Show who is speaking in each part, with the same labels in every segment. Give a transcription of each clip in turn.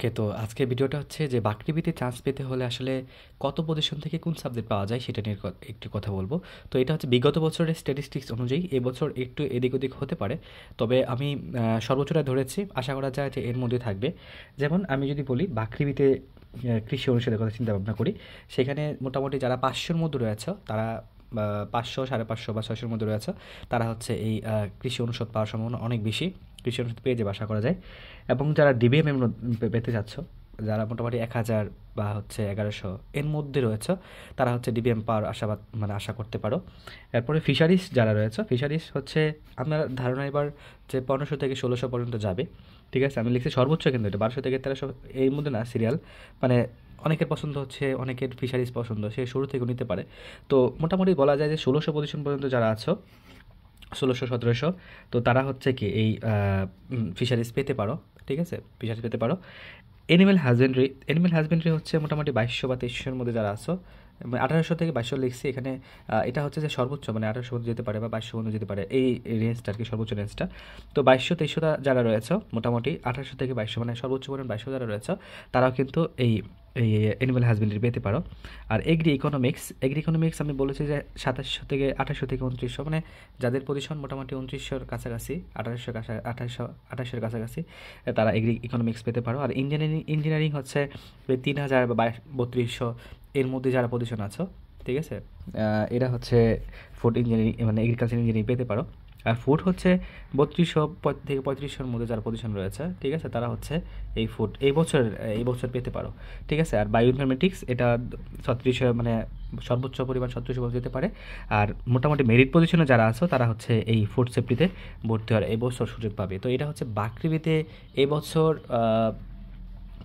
Speaker 1: ওকে, তো আজকের ভিডিওটা হচ্ছে যে বাকৃবিতে চান্স পেতে হলে আসলে কত পজিশন থেকে কোন সাবজেক্ট পাওয়া যায় সেটা নিয়ে একটু কথা বলবো। তো এটা হচ্ছে বিগত বছরের স্ট্যাটিস্টিক্স অনুযায়ী এবছর একটু এদিক ওদিক হতে পারে, তবে আমি সর্বোচ্চটা ধরেছি, আশা করা যায় যে এর মধ্যে থাকবে। যেমন আমি যদি বলি বাকৃবিতে কৃষি অনুষদের কথা চিন্তা ভাবনা করি, সেখানে মোটামুটি যারা 500-র মধ্যে রয়েছে তারা 500, 550 বা 600-র মধ্যে রয়েছে, তারা হচ্ছে এই কৃষি অনুষদ পাওয়ার সম্ভাবনা অনেক বেশি। কৃষি অনুষদ পেয়ে যাবে আশা করা যায়। এবং যারা ডিবিএম পেতে যাচ্ছ, যারা মোটামুটি 1000 বা হচ্ছে 1100 এর মধ্যে রয়েছে, তারা হচ্ছে ডিবিএম পাওয়ার আশাবাদ মানে আশা করতে পারো। এরপরে ফিশারিজ যারা রয়েছে, ফিশারিজ হচ্ছে আপনার ধারণা এবার যে 1500 থেকে 1600 পর্যন্ত যাবে। ঠিক আছে, আমি লিখছি সর্বোচ্চ, কিন্তু এটা 1200 থেকে 1300 এর মধ্যে না, সিরিয়াল মানে অনেকের পছন্দ হচ্ছে, অনেকের ফিশারিজ পছন্দ, সে শুরু থেকে নিতে পারে। তো মোটামুটি বলা যায় যে 1600 পজিশন পর্যন্ত যারা আছো, 1600-1700, তো তারা হচ্ছে কি এই ফিশারিজ পেতে পারো। ঠিক আছে, ফিশারিজ পেতে পারো। এনিম্যাল হাজবেন্ড্রি হচ্ছে মোটামুটি 2200 বা 2300-এর মধ্যে যারা আছো, 1800 থেকে 2200 লিখছি এখানে। এটা হচ্ছে যে সর্বোচ্চ মানে 1800 পর্যন্ত যেতে পারে বা 2200 পর্যন্ত যেতে পারে, এই রেঞ্জটা আর কি, সর্বোচ্চ রেঞ্জটা। তো 2200-2300 যারা রয়েছে, মোটামুটি 1800 থেকে 2200 মানে সর্বোচ্চ পরিমাণ 2200 যারা রয়েছে, তারাও কিন্তু এই এই অ্যানিমাল হাজবেন্ড্রি পেতে পারো। আর এগ্রি ইকোনমিক্স আমি বলেছি যে 2700 থেকে 2800 থেকে 2900, মানে যাদের পজিশন মোটামুটি 2900-র কাছাকাছি, 2800-এর কাছাকাছি, তারা এগ্রি ইকোনমিক্স পেতে পারো। আর ইঞ্জিনিয়ারিং হচ্ছে 3000 বা 3200 এর মধ্যে যারা পজিশন আছো, ঠিক আছে, এরা হচ্ছে ফুড ইঞ্জিনিয়ারিং মানে এগ্রিকালচার ইঞ্জিনিয়ারিং পেতে পারো। আর ফুড হচ্ছে 3200 থেকে 3500-এর মধ্যে যারা পজিশন রয়েছে, ঠিক আছে, তারা হচ্ছে এই ফুড এই বছর পেতে পারো। ঠিক আছে, আর বায়োইনফরমেটিক্স এটা 3600, মানে সর্বোচ্চ পরিমাণ 3700 পর্যন্ত যেতে পারে। আর মোটামুটি মেরিট পজিশনে যারা আছো, তারা হচ্ছে এই ফুড সেফটিতে ভর্তি হওয়ার এবছর সুযোগ পাবে। তো এটা হচ্ছে বাকৃবিতে এবছর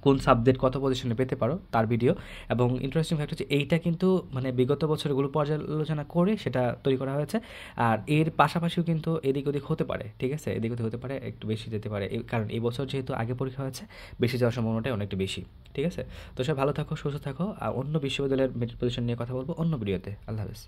Speaker 1: কোন সাবজেক্ট কত পজিশনে পেতে পারো তার ভিডিও। এবং ইন্টারেস্টিং ফ্যাক্ট হচ্ছে এইটা কিন্তু মানে বিগত বছরগুলো পর্যালোচনা করে সেটা তৈরি করা হয়েছে। আর এর পাশাপাশিও কিন্তু এদিক ওদিক হতে পারে, ঠিক আছে, এদিক ওদিক হতে পারে, একটু বেশি যেতে পারে, কারণ এই বছর যেহেতু আগে পরীক্ষা হয়েছে, বেশি যাওয়ার সম্ভাবনাটাই অনেকটা বেশি। ঠিক আছে, তো সব ভালো থাকো, সুস্থ থাকো। আর অন্য বিশ্ববিদ্যালয়ের মেরিট পজিশন নিয়ে কথা বলবো অন্য ভিডিওতে। আল্লাহ হাফেজ।